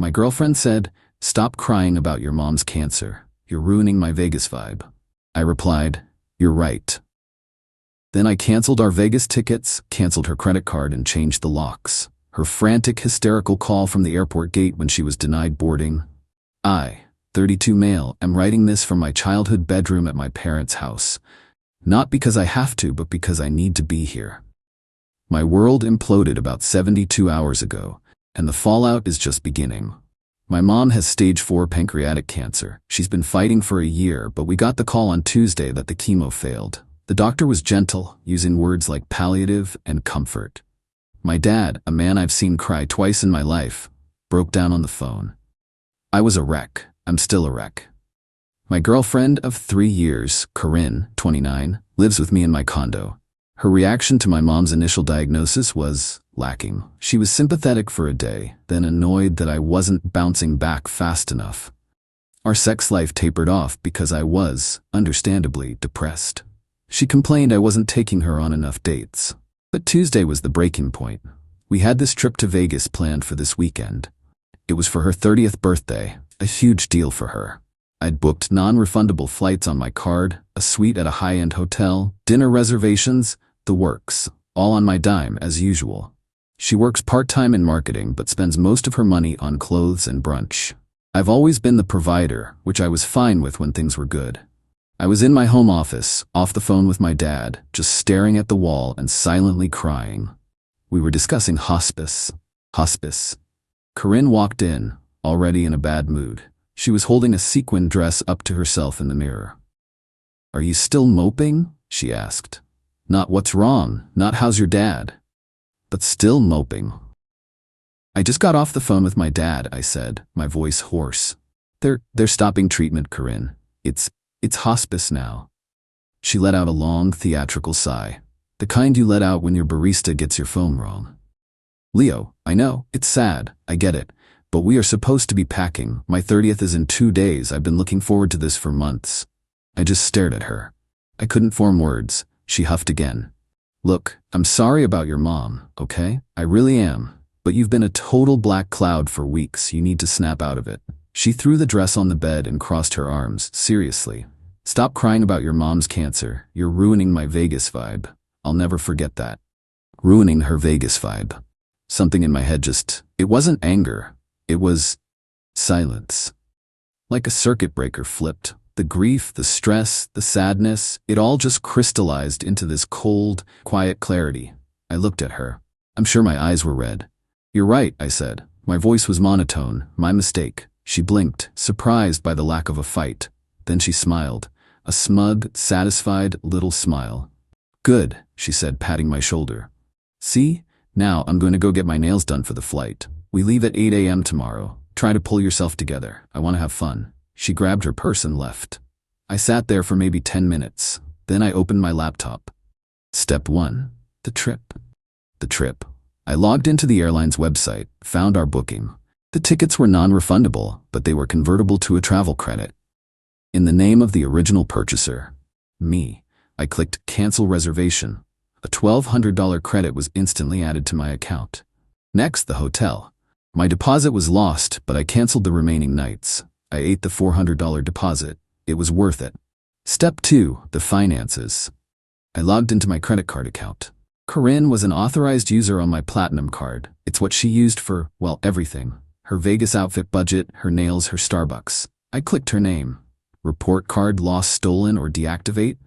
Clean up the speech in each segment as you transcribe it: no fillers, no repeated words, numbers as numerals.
My girlfriend said, "Stop crying about your mom's cancer. You're ruining my Vegas vibe." I replied, "You're right." Then I canceled our Vegas tickets, canceled her credit card, and changed the locks. Her frantic, hysterical call from the airport gate when she was denied boarding. I, 32 male, am writing this from my childhood bedroom at my parents' house. Not because I have to, but because I need to be here. My world imploded about 72 hours ago, and the fallout is just beginning. My mom has stage 4 pancreatic cancer. She's been fighting for a year, but we got the call on Tuesday that the chemo failed. The doctor was gentle, using words like palliative and comfort. My dad, a man I've seen cry twice in my life, broke down on the phone. I was a wreck. I'm still a wreck. My girlfriend of 3 years, Corinne, 29, lives with me in my condo. Her reaction to my mom's initial diagnosis was lacking. She was sympathetic for a day, then annoyed that I wasn't bouncing back fast enough. Our sex life tapered off because I was, understandably, depressed. She complained I wasn't taking her on enough dates. But Tuesday was the breaking point. We had this trip to Vegas planned for this weekend. It was for her 30th birthday, a huge deal for her. I'd booked non-refundable flights on my card, a suite at a high-end hotel, dinner reservations, the works, all on my dime as usual. She works part-time in marketing but spends most of her money on clothes and brunch. I've always been the provider, which I was fine with when things were good. I was in my home office, off the phone with my dad, just staring at the wall and silently crying. We were discussing hospice. Corinne walked in, already in a bad mood. She was holding a sequin dress up to herself in the mirror. "Are you still moping?" she asked. Not "what's wrong," not "how's your dad?" but still moping. "I just got off the phone with my dad," I said, my voice hoarse. They're stopping treatment, Corinne. It's hospice now." She let out a long, theatrical sigh, the kind you let out when your barista gets your phone wrong. "Leo, I know, it's sad, I get it, but we are supposed to be packing. My 30th is in 2 days. I've been looking forward to this for months." I just stared at her. I couldn't form words. She huffed again. "Look, I'm sorry about your mom, okay? I really am. But you've been a total black cloud for weeks. You need to snap out of it." She threw the dress on the bed and crossed her arms. "Seriously. Stop crying about your mom's cancer. You're ruining my Vegas vibe. I'll never forget that." Ruining her Vegas vibe. Something in my head it wasn't anger. It was silence. Like a circuit breaker flipped. The grief, the stress, the sadness, it all just crystallized into this cold, quiet clarity. I looked at her. I'm sure my eyes were red. "You're right," I said. My voice was monotone. "My mistake." She blinked, surprised by the lack of a fight. Then she smiled. A smug, satisfied little smile. "Good," she said, patting my shoulder. "See? Now I'm going to go get my nails done for the flight. We leave at 8 a.m. tomorrow. Try to pull yourself together. I want to have fun." She grabbed her purse and left. I sat there for maybe 10 minutes. Then I opened my laptop. Step 1. The trip. The trip. I logged into the airline's website, found our booking. The tickets were non-refundable, but they were convertible to a travel credit. In the name of the original purchaser, me, I clicked Cancel Reservation. A $1,200 credit was instantly added to my account. Next, the hotel. My deposit was lost, but I canceled the remaining nights. I ate the $400 deposit. It was worth it. Step 2, the finances. I logged into my credit card account. Corinne was an authorized user on my Platinum card. It's what she used for, well, everything. Her Vegas outfit budget, her nails, her Starbucks. I clicked her name. Report card lost, stolen, or deactivate?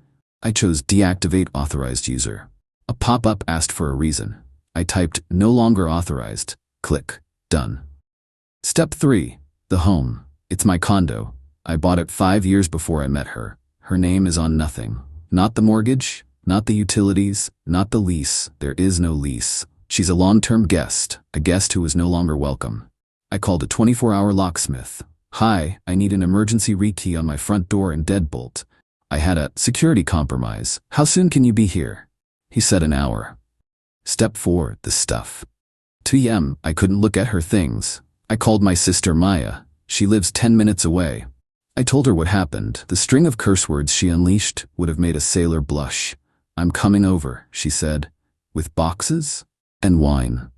I chose deactivate authorized user. A pop-up asked for a reason. I typed no longer authorized. Click. Done. Step 3, the home. It's my condo. I bought it 5 years before I met her. Her name is on nothing. Not the mortgage, not the utilities, not the lease. There is no lease. She's a long-term guest, a guest who is no longer welcome. I called a 24-hour locksmith. "Hi, I need an emergency rekey on my front door and deadbolt. I had a security compromise. How soon can you be here?" He said an hour. Step 4, the stuff. 2 a.m. I couldn't look at her things. I called my sister Maya. She lives 10 minutes away. I told her what happened. The string of curse words she unleashed would have made a sailor blush. "I'm coming over," she said, "with boxes and wine."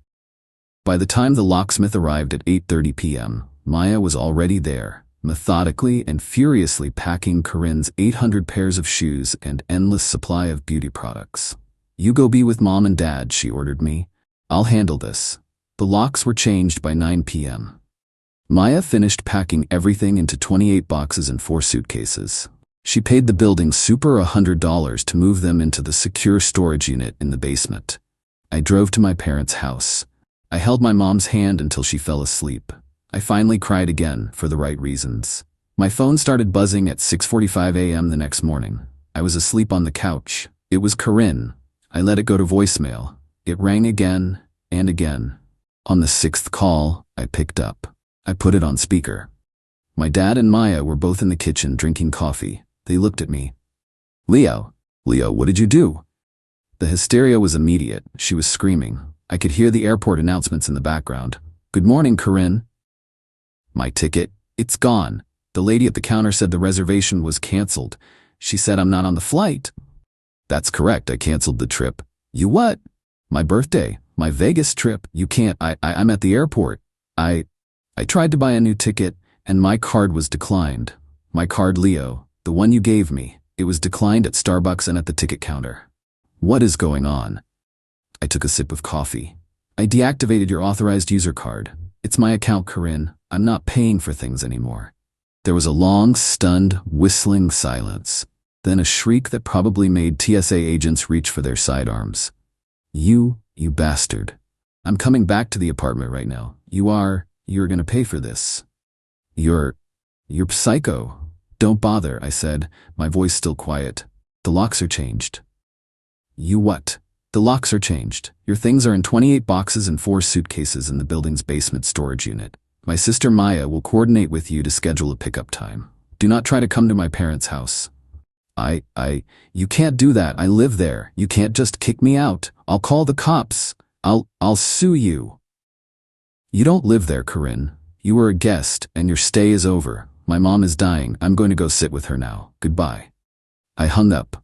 By the time the locksmith arrived at 8:30 p.m., Maya was already there, methodically and furiously packing Corinne's 800 pairs of shoes and endless supply of beauty products. "You go be with Mom and Dad," she ordered me. "I'll handle this." The locks were changed by 9 p.m. Maya finished packing everything into 28 boxes and 4 suitcases. She paid the building super $100 to move them into the secure storage unit in the basement. I drove to my parents' house. I held my mom's hand until she fell asleep. I finally cried again, for the right reasons. My phone started buzzing at 6:45 a.m. the next morning. I was asleep on the couch. It was Corinne. I let it go to voicemail. It rang again and again. On the 6th call, I picked up. I put it on speaker. My dad and Maya were both in the kitchen drinking coffee. They looked at me. Leo, what did you do?" The hysteria was immediate. She was screaming. I could hear the airport announcements in the background. "Good morning, Corinne." "My ticket, it's gone. The lady at the counter said the reservation was canceled. She said I'm not on the flight." "That's correct, I canceled the trip." "You what?" "My birthday, my Vegas trip. You can't, I'm at the airport. I tried to buy a new ticket, and my card was declined. My card, Leo, the one you gave me, it was declined at Starbucks and at the ticket counter." "What is going on?" I took a sip of coffee. "I deactivated your authorized user card. It's my account, Corinne. I'm not paying for things anymore." There was a long, stunned, whistling silence. Then a shriek that probably made TSA agents reach for their sidearms. You bastard. I'm coming back to the apartment right now. You're gonna pay for this." You're psycho." "Don't bother," I said, my voice still quiet. "The locks are changed." "You what?" "The locks are changed. Your things are in 28 boxes and 4 suitcases in the building's basement storage unit. My sister Maya will coordinate with you to schedule a pickup time. Do not try to come to my parents' house." You can't do that. I live there. You can't just kick me out. I'll call the cops. I'll sue you." "You don't live there, Corinne. You were a guest, and your stay is over. My mom is dying. I'm going to go sit with her now. Goodbye." I hung up.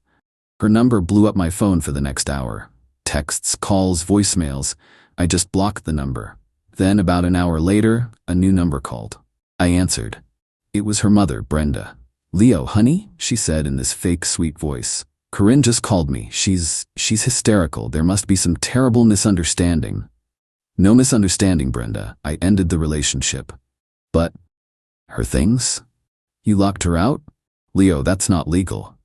Her number blew up my phone for the next hour. Texts, calls, voicemails. I just blocked the number. Then, about an hour later, a new number called. I answered. It was her mother, Brenda. "Leo, honey," she said in this fake sweet voice. "Corinne just called me. She's hysterical. There must be some terrible misunderstanding." "No misunderstanding, Brenda. I ended the relationship." "But her things? You locked her out?" "Leo, that's not legal.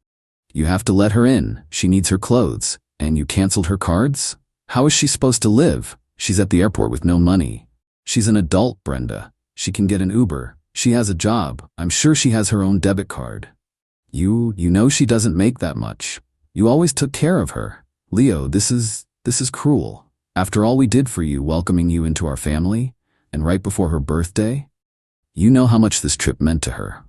You have to let her in. She needs her clothes. And you canceled her cards? How is she supposed to live? She's at the airport with no money. She's an adult, Brenda. She can get an Uber. She has a job. I'm sure she has her own debit card. You know she doesn't make that much. You always took care of her. Leo, this is cruel. After all we did for you, welcoming you into our family, and right before her birthday? You know how much this trip meant to her.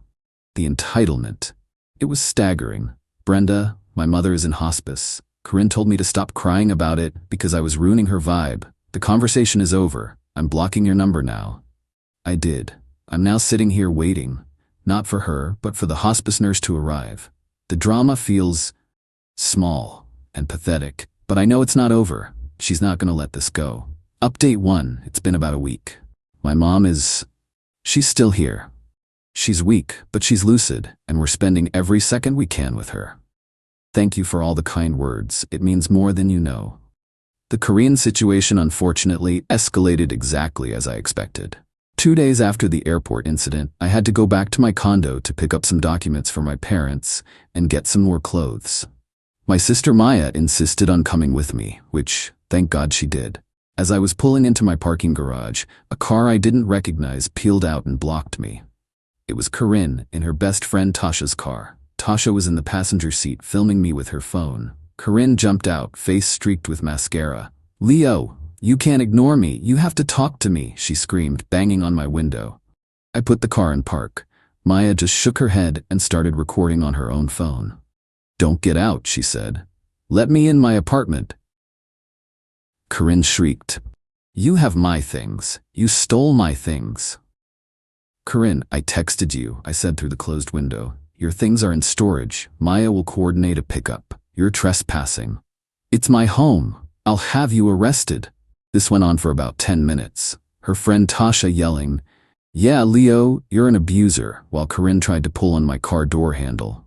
The entitlement. It was staggering. Brenda, my mother is in hospice. Corinne told me to stop crying about it because I was ruining her vibe. The conversation is over. I'm blocking your number now. I did. I'm now sitting here waiting, not for her, but for the hospice nurse to arrive. The drama feels small and pathetic, but I know it's not over. She's not going to let this go. Update 1, it's been about a week. My mom she's still here. She's weak, but she's lucid, and we're spending every second we can with her. Thank you for all the kind words. It means more than you know. The Korean situation unfortunately escalated exactly as I expected. 2 days after the airport incident, I had to go back to my condo to pick up some documents for my parents and get some more clothes. My sister Maya insisted on coming with me, which, thank God she did. As I was pulling into my parking garage, a car I didn't recognize peeled out and blocked me. It was Corinne in her best friend Tasha's car. Tasha was in the passenger seat filming me with her phone. Corinne jumped out, face streaked with mascara. "Leo, you can't ignore me. You have to talk to me," she screamed, banging on my window. I put the car in park. Maya just shook her head and started recording on her own phone. "Don't get out," she said. "Let me in my apartment." Corinne shrieked. "You have my things. You stole my things." "Corinne, I texted you," I said through the closed window. "Your things are in storage. Maya will coordinate a pickup. You're trespassing." "It's my home. I'll have you arrested." This went on for about 10 minutes. Her friend Tasha yelling, "Yeah, Leo, you're an abuser," while Corinne tried to pull on my car door handle.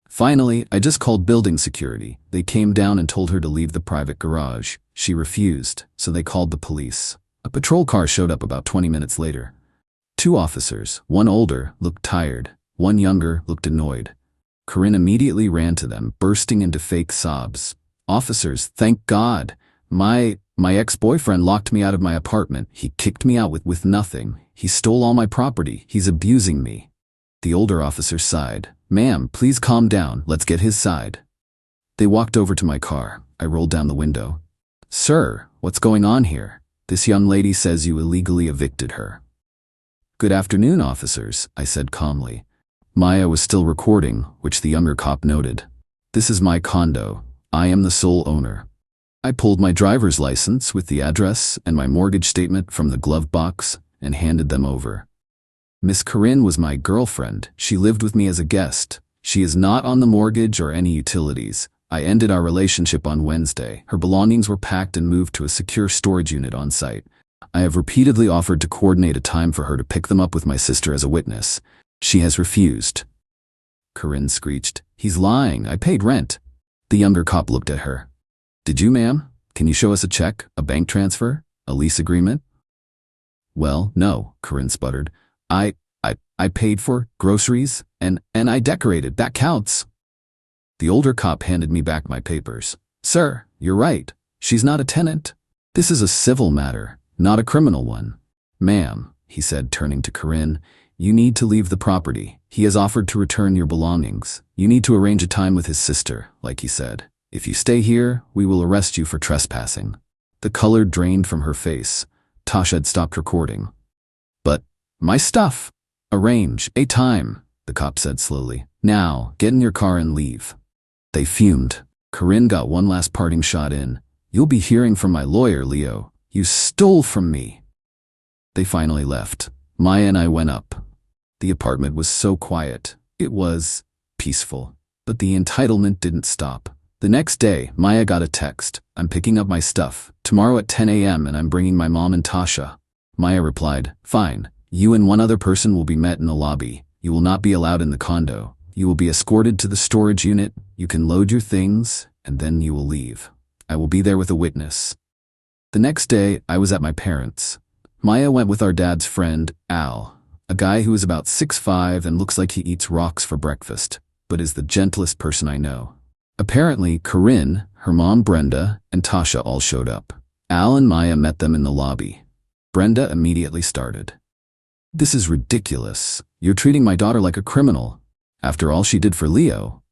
Finally, I just called building security. They came down and told her to leave the private garage. She refused, so they called the police. A patrol car showed up about 20 minutes later. 2 officers, one older, looked tired. One younger, looked annoyed. Corinne immediately ran to them, bursting into fake sobs. "Officers, thank God. My ex-boyfriend locked me out of my apartment. He kicked me out with nothing. He stole all my property. He's abusing me." The older officer sighed. "Ma'am, please calm down. Let's get his side." They walked over to my car. I rolled down the window. "Sir, what's going on here? This young lady says you illegally evicted her." "Good afternoon, officers," I said calmly. Maya was still recording, which the younger cop noted. "This is my condo. I am the sole owner." I pulled my driver's license with the address and my mortgage statement from the glove box and handed them over. Miss Corinne was my girlfriend. She lived with me as a guest. She is not on the mortgage or any utilities. I ended our relationship on Wednesday. Her belongings were packed and moved to a secure storage unit on site. I have repeatedly offered to coordinate a time for her to pick them up with my sister as a witness. She has refused. Corinne screeched, "He's lying. I paid rent." The younger cop looked at her. "Did you, ma'am? Can you show us a check, a bank transfer, a lease agreement?" "Well, no," Corinne sputtered. I paid for groceries and I decorated. That counts." The older cop handed me back my papers. "Sir, you're right. She's not a tenant. This is a civil matter, not a criminal one." "Ma'am," he said, turning to Corinne, "you need to leave the property. He has offered to return your belongings. You need to arrange a time with his sister, like he said. If you stay here, we will arrest you for trespassing." The color drained from her face. Tasha had stopped recording. "But my stuff." "Arrange a time," the cop said slowly. "Now, get in your car and leave." They fumed. Corinne got one last parting shot in. "You'll be hearing from my lawyer, Leo. You stole from me." They finally left. Maya and I went up. The apartment was so quiet. It was peaceful. But the entitlement didn't stop. The next day, Maya got a text. "I'm picking up my stuff. Tomorrow at 10 a.m. and I'm bringing my mom and Tasha." Maya replied, "Fine. You and one other person will be met in the lobby. You will not be allowed in the condo. You will be escorted to the storage unit. You can load your things, and then you will leave. I will be there with a witness." The next day, I was at my parents'. Maya went with our dad's friend, Al, a guy who is about 6'5" and looks like he eats rocks for breakfast, but is the gentlest person I know. Apparently, Corinne, her mom Brenda, and Tasha all showed up. Al and Maya met them in the lobby. Brenda immediately started. "This is ridiculous. You're treating my daughter like a criminal. After all she did for Leo."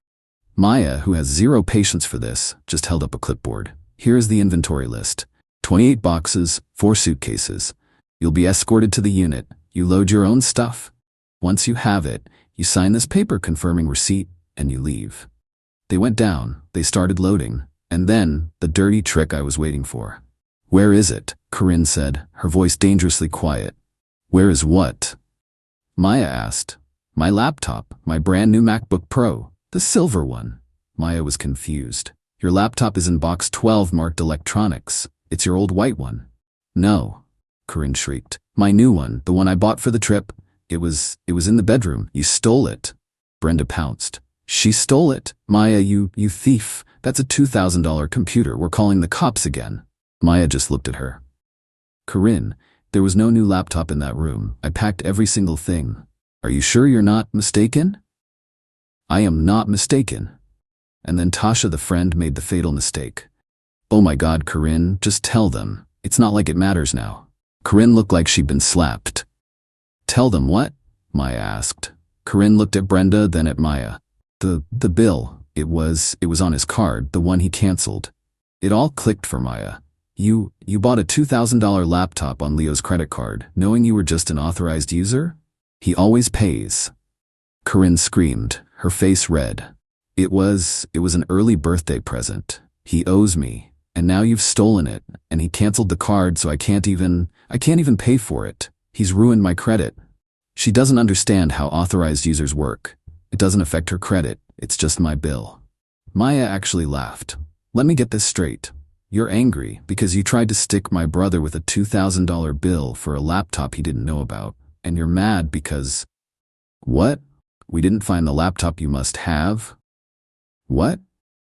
Maya, who has zero patience for this, just held up a clipboard. "Here is the inventory list. 28 boxes, 4 suitcases. You'll be escorted to the unit. You load your own stuff. Once you have it, you sign this paper confirming receipt, and you leave." They went down, they started loading, and then, the dirty trick I was waiting for. "Where is it?" Corinne said, her voice dangerously quiet. "Where is what?" Maya asked. "My laptop, my brand new MacBook Pro, the silver one." Maya was confused. "Your laptop is in box 12 marked electronics. It's your old white one." "No," Corinne shrieked. "My new one, the one I bought for the trip. It was in the bedroom. You stole it." Brenda pounced. "She stole it? Maya, you thief. That's a $2,000 computer. We're calling the cops again." Maya just looked at her. "Corinne, there was no new laptop in that room. I packed every single thing. Are you sure you're not mistaken?" "I am not mistaken." And then Tasha, the friend, made the fatal mistake. "Oh my God, Corinne, just tell them. It's not like it matters now." Corinne looked like she'd been slapped. "Tell them what?" Maya asked. Corinne looked at Brenda, then at Maya. The bill. It was on his card, the one he canceled." It all clicked for Maya. You bought a $2,000 laptop on Leo's credit card, knowing you were just an authorized user? He always pays." Corinne screamed, her face red. It was an early birthday present. He owes me, and now you've stolen it, and he canceled the card so I can't even pay for it. He's ruined my credit." She doesn't understand how authorized users work. It doesn't affect her credit, it's just my bill. Maya actually laughed. "Let me get this straight. You're angry because you tried to stick my brother with a $2,000 bill for a laptop he didn't know about, and you're mad because... What? We didn't find the laptop you must have? What?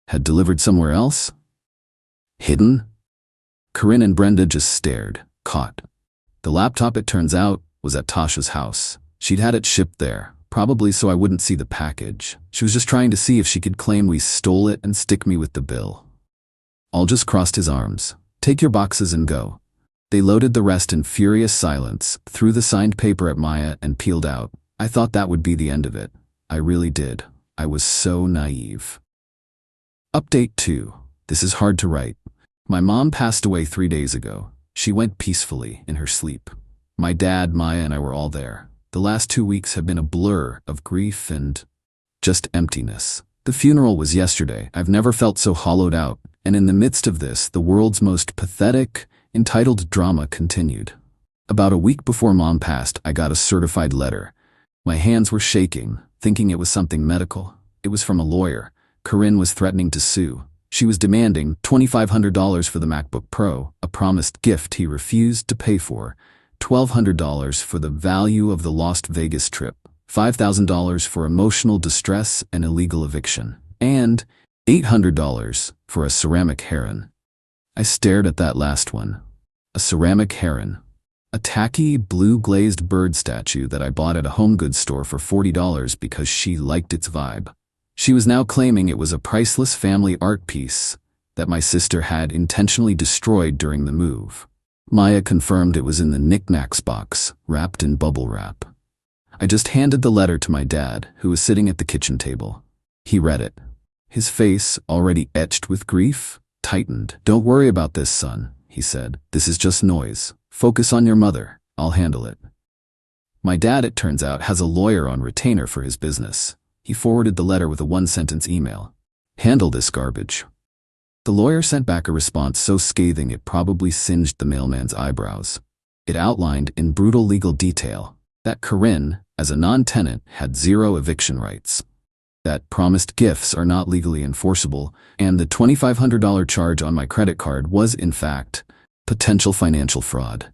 Had delivered somewhere else? Hidden? Corinne and Brenda just stared, caught. The laptop, it turns out, was at Tasha's house. She'd had it shipped there, probably so I wouldn't see the package. She was just trying to see if she could claim we stole it and stick me with the bill. Al just crossed his arms. Take your boxes and go. They loaded the rest in furious silence, threw the signed paper at Maya and peeled out. I thought that would be the end of it. I really did. I was so naive. Update 2. This is hard to write. My mom passed away 3 days ago. She went peacefully in her sleep. My dad, Maya, and I were all there. The last 2 weeks have been a blur of grief and just emptiness. The funeral was yesterday. I've never felt so hollowed out. And in the midst of this, the world's most pathetic, entitled drama continued. About a week before Mom passed, I got a certified letter. My hands were shaking, thinking it was something medical. It was from a lawyer. Corinne was threatening to sue. She was demanding $2,500 for the MacBook Pro, a promised gift he refused to pay for, $1,200 for the value of the Las Vegas trip, $5,000 for emotional distress and illegal eviction, and $800 for a ceramic heron. I stared at that last one. A ceramic heron. A tacky, blue-glazed bird statue that I bought at a home goods store for $40 because she liked its vibe. She was now claiming it was a priceless family art piece that my sister had intentionally destroyed during the move. Maya confirmed it was in the knickknacks box, wrapped in bubble wrap. I just handed the letter to my dad, who was sitting at the kitchen table. He read it. His face, already etched with grief, tightened. Don't worry about this, son, he said. This is just noise. Focus on your mother. I'll handle it. My dad, it turns out, has a lawyer on retainer for his business. He forwarded the letter with a one-sentence email. Handle this garbage. The lawyer sent back a response so scathing it probably singed the mailman's eyebrows. It outlined in brutal legal detail that Corinne, as a non-tenant, had 0 eviction rights, that promised gifts are not legally enforceable, and the $2,500 charge on my credit card was, in fact, potential financial fraud.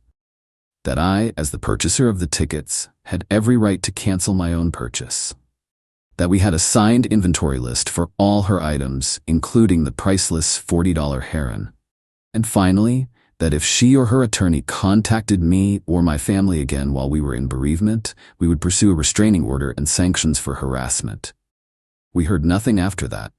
That I, as the purchaser of the tickets, had every right to cancel my own purchase. That we had a signed inventory list for all her items, including the priceless $40 heron. And finally, that if she or her attorney contacted me or my family again while we were in bereavement, we would pursue a restraining order and sanctions for harassment. We heard nothing after that.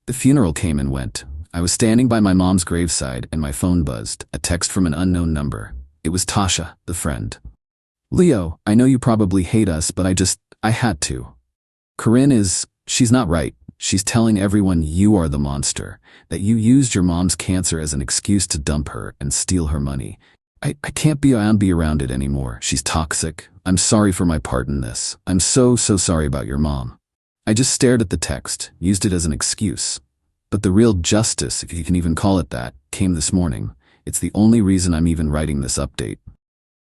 The funeral came and went. I was standing by my mom's graveside and my phone buzzed, a text from an unknown number. It was Tasha, the friend. Leo, I know you probably hate us, but I had to. Corinne she's not right. She's telling everyone you are the monster, that you used your mom's cancer as an excuse to dump her and steal her money. I can't be around it anymore. She's toxic. I'm sorry for my part in this. I'm so sorry about your mom. I just stared at the text, used it as an excuse. But the real justice, if you can even call it that, came this morning. It's the only reason I'm even writing this update.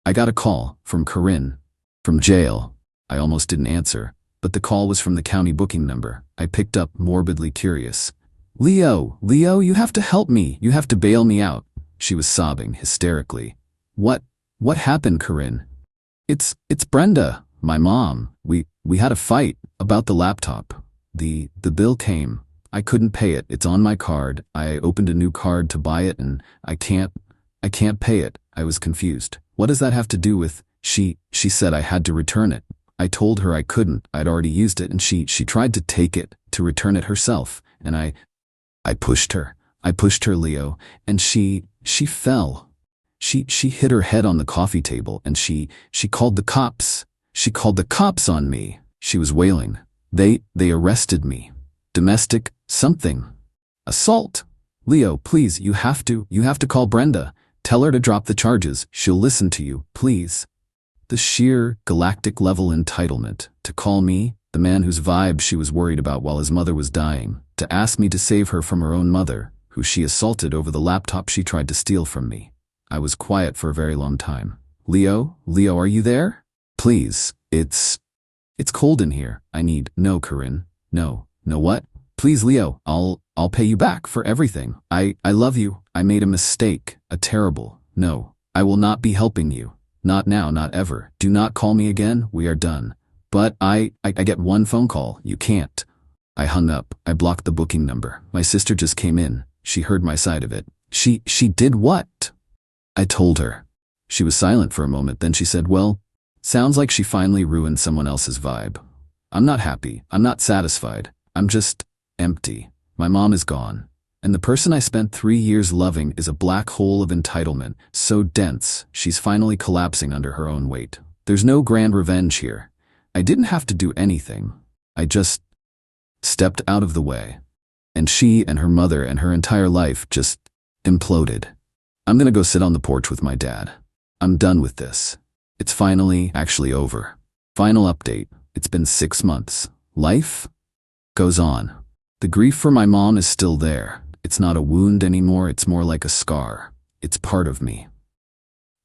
I got a call from Corinne, from jail. I almost didn't answer, but the call was from the county booking number. I picked up, morbidly curious. Leo, you have to help me. You have to bail me out. She was sobbing hysterically. What happened, Corinne? It's Brenda, my mom. We had a fight about the laptop. The bill came. I couldn't pay it. It's on my card. I opened a new card to buy it and I can't pay it. I was confused. What does that have to do with... She said I had to return it. I told her I couldn't. I'd already used it and she tried to take it, to return it herself. And I pushed her. I pushed her, Leo, and she fell. She hit her head on the coffee table and she called the cops. She called the cops on me. She was wailing. They arrested me. Domestic something. Assault. Leo, please, you have to call Brenda. Tell her to drop the charges. She'll listen to you, please. The sheer galactic level entitlement to call me, the man whose vibe she was worried about while his mother was dying, to ask me to save her from her own mother, who she assaulted over the laptop she tried to steal from me. I was quiet for a very long time. Leo, are you there? Please, it's cold in here. No, Corinne. No what? Please, Leo, I'll pay you back for everything. I love you. I made a mistake, a terrible. No, I will not be helping you. Not now, not ever. Do not call me again. We are done. But I get one phone call. You can't. I hung up. I blocked the booking number. My sister just came in. She heard my side of it. She did what? I told her. She was silent for a moment, then she said, well, sounds like she finally ruined someone else's vibe. I'm not happy. I'm not satisfied. I'm just empty. My mom is gone. And the person I spent 3 years loving is a black hole of entitlement, so dense, she's finally collapsing under her own weight. There's no grand revenge here. I didn't have to do anything. I just stepped out of the way. And she and her mother and her entire life just imploded. I'm gonna go sit on the porch with my dad. I'm done with this. It's finally actually over. Final update. It's been 6 months. Life goes on. The grief for my mom is still there. It's not a wound anymore, it's more like a scar. It's part of me.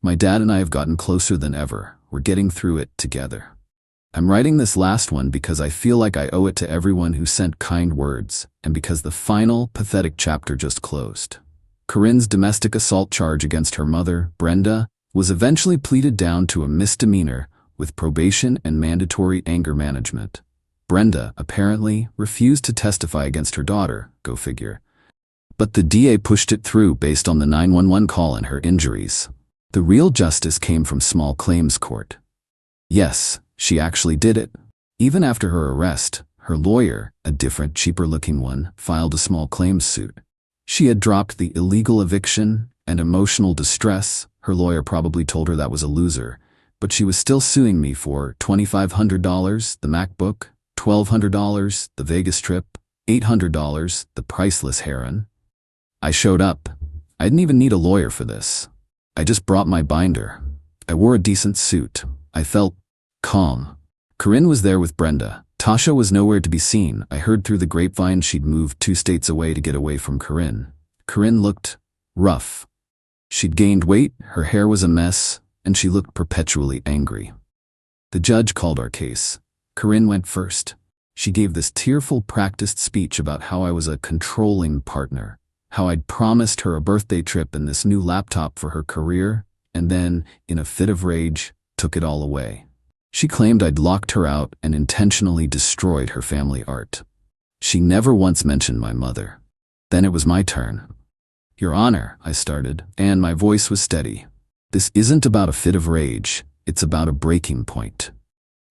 My dad and I have gotten closer than ever. We're getting through it together. I'm writing this last one because I feel like I owe it to everyone who sent kind words, and because the final, pathetic chapter just closed. Corinne's domestic assault charge against her mother, Brenda, was eventually pleaded down to a misdemeanor with probation and mandatory anger management. Brenda, apparently, refused to testify against her daughter, go figure. But the DA pushed it through based on the 911 call and her injuries. The real justice came from small claims court. Yes, she actually did it. Even after her arrest, her lawyer, a different, cheaper-looking one, filed a small claims suit. She had dropped the illegal eviction and emotional distress. Her lawyer probably told her that was a loser, but she was still suing me for $2,500, the MacBook, $1,200, the Vegas trip, $800, the priceless heron. I showed up. I didn't even need a lawyer for this. I just brought my binder. I wore a decent suit. I felt calm. Corinne was there with Brenda. Tasha was nowhere to be seen. I heard through the grapevine she'd moved 2 states away to get away from Corinne. Corinne looked rough. She'd gained weight, her hair was a mess, and she looked perpetually angry. The judge called our case. Corinne went first. She gave this tearful, practiced speech about how I was a controlling partner, how I'd promised her a birthday trip and this new laptop for her career, and then, in a fit of rage, took it all away. She claimed I'd locked her out and intentionally destroyed her family art. She never once mentioned my mother. Then it was my turn. Your Honor, I started, and my voice was steady. This isn't about a fit of rage, it's about a breaking point.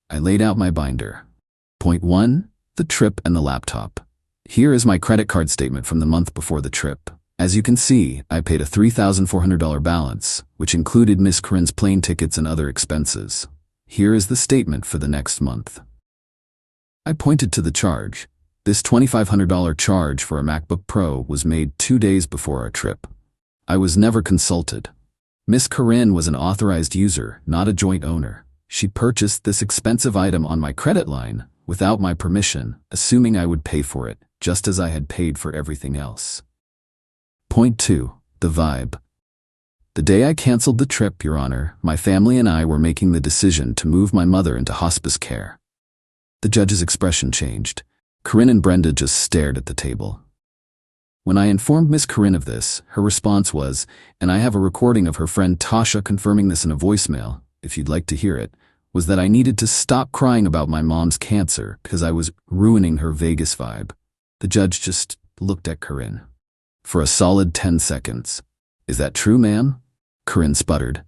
I laid out my binder. Point 1, the trip and the laptop. Here is my credit card statement from the month before the trip. As you can see, I paid a $3,400 balance, which included Miss Corinne's plane tickets and other expenses. Here is the statement for the next month. I pointed to the charge. This $2,500 charge for a MacBook Pro was made 2 days before our trip. I was never consulted. Miss Corinne was an authorized user, not a joint owner. She purchased this expensive item on my credit line without my permission, assuming I would pay for it, just as I had paid for everything else. Point 2, the vibe. The day I canceled the trip, Your Honor, my family and I were making the decision to move my mother into hospice care. The judge's expression changed. Corinne and Brenda just stared at the table. When I informed Miss Corinne of this, her response was, and I have a recording of her friend Tasha confirming this in a voicemail, if you'd like to hear it, was that I needed to stop crying about my mom's cancer because I was ruining her Vegas vibe. The judge just looked at Corinne. For a solid 10 seconds. Is that true, ma'am? Corinne sputtered.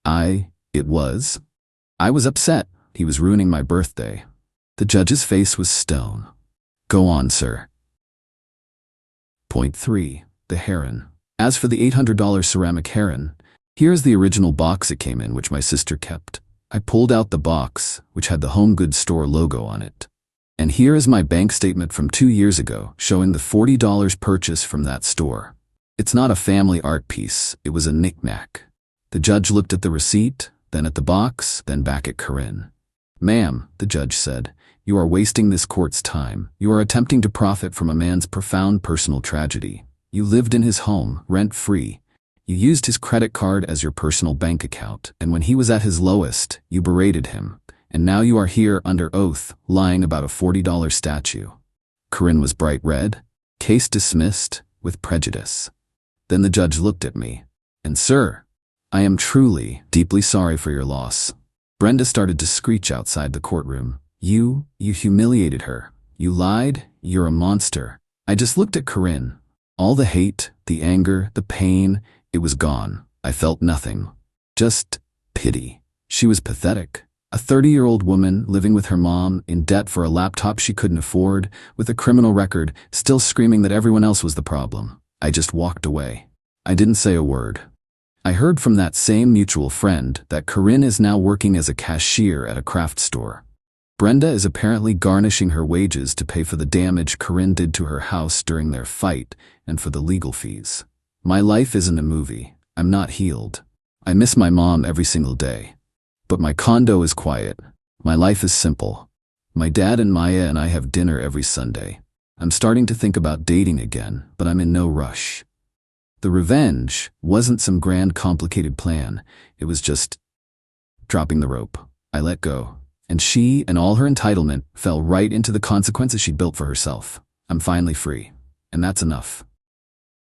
It was. I was upset. He was ruining my birthday. The judge's face was stone. Go on, sir. Point 3, the heron. As for the $800 ceramic heron, here's the original box it came in, which my sister kept. I pulled out the box, which had the home goods store logo on it. And here is my bank statement from 2 years ago, showing the $40 purchase from that store. It's not a family art piece, it was a knick-knack. The judge looked at the receipt, then at the box, then back at Corinne. Ma'am, the judge said, you are wasting this court's time. You are attempting to profit from a man's profound personal tragedy. You lived in his home, rent-free. You used his credit card as your personal bank account, and when he was at his lowest, you berated him. And now you are here under oath, lying about a $40 statue. Corinne was bright red. Case dismissed with prejudice. Then the judge looked at me. And sir, I am truly, deeply sorry for your loss. Brenda started to screech outside the courtroom. You humiliated her. You lied. You're a monster. I just looked at Corinne. All the hate, the anger, the pain, it was gone. I felt nothing. Just pity. She was pathetic. A 30-year-old woman living with her mom, in debt for a laptop she couldn't afford, with a criminal record, still screaming that everyone else was the problem. I just walked away. I didn't say a word. I heard from that same mutual friend that Corinne is now working as a cashier at a craft store. Brenda is apparently garnishing her wages to pay for the damage Corinne did to her house during their fight and for the legal fees. My life isn't a movie. I'm not healed. I miss my mom every single day. But my condo is quiet. My life is simple. My dad and Maya and I have dinner every Sunday. I'm starting to think about dating again, but I'm in no rush. The revenge wasn't some grand complicated plan. It was just dropping the rope. I let go. And she and all her entitlement fell right into the consequences she'd built for herself. I'm finally free. And that's enough.